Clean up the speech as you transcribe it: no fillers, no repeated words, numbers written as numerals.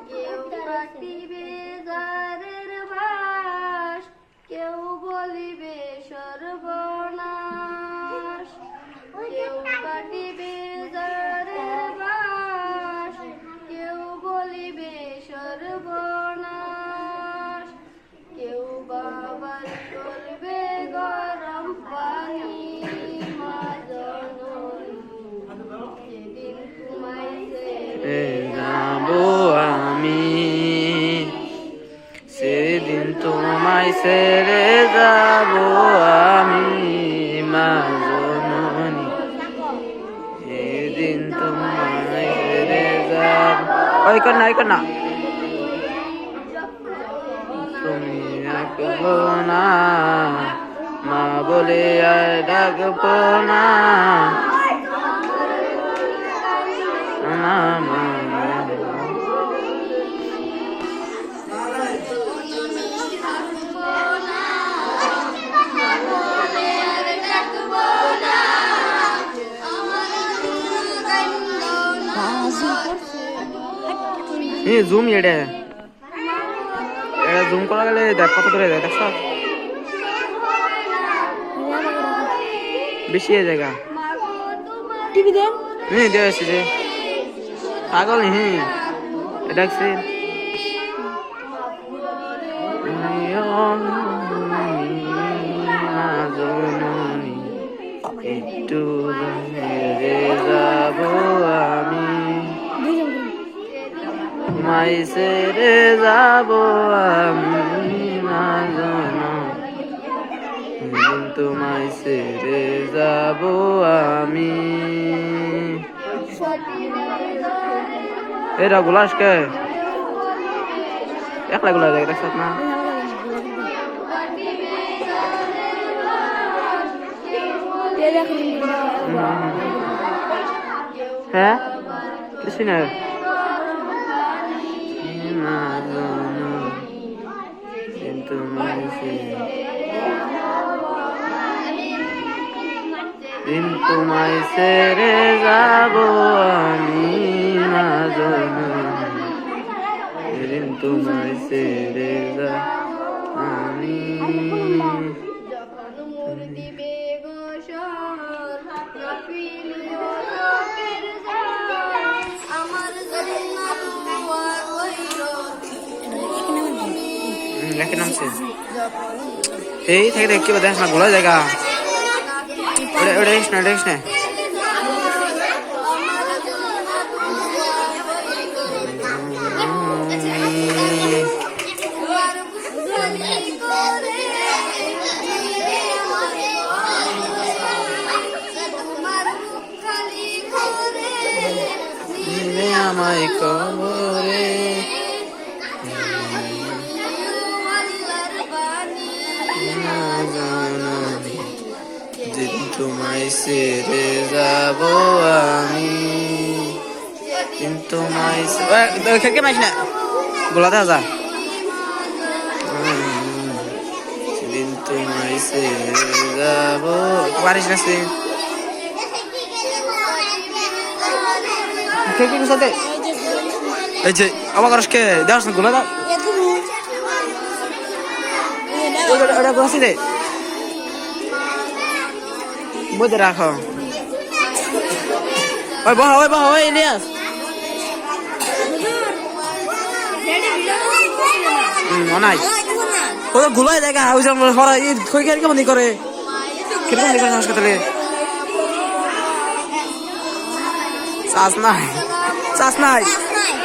কেউ কাটিবে যারের বাস, কেউ বলিবে সর্বনাশ। কেউ কাটিবে যারের বাস, কেউ বলিবে সর্বনাশ। কেউ বাবার করবে গরম পানি, মা জননী যেদিন তোমায় ছেড়ে যাবো আমি, সেদিন তোমায় ছেড়ে যাবো আমি, মা জননী সেদিন তোমায় ছেড়ে যাবো। ওই কর না তুমি রাখবো না, মা বলে আর ডাকবো না, মা জুম এটা জুম করা গেলে দেখ কত করে দেয়, দেখছ বেশি জায়গা টিভি দেন দেখছি যে পাগল দেখছি একটু যাবো আমি, তোমায় ছেড়ে যাবো আমি, না জনম তোমায় ছেড়ে যাবো আমি। এরা গুলাস কে একলা গুলা দেখ দেখছ না, হ্যাঁ কিছু না তোমায় ছেড়ে যাবো আমি, না জনম তোমায় ছেড়ে যাবো আমি। যখন দিবে গোসল নপিলিও চোখের জল, আমার জন্য দোয়া কইরো লেখে নামছে এই থেকে দেখ কি দেখ না গোলা জায়গা ওটা দেখিস না আমায় কবরে যেদিন তোমায় ছেড়ে যাবো আমি, কিন্তু খেলকে মাইস না গোলাতে যা, সেদিন তোমায় ছেড়ে যাবো পারিস না সে খেলকে সাথে এই যে আমার করসকে দেওয়াস না গোলা দাও ওটা গোলাসি দে বইতে রাখো ওই বহ ওই ইলিয়াস নাই ও তো গুলাই জায়গা ওই যে হরা এই কই কেমন করে কিরকম করে হাসপাতালে চাষ নাই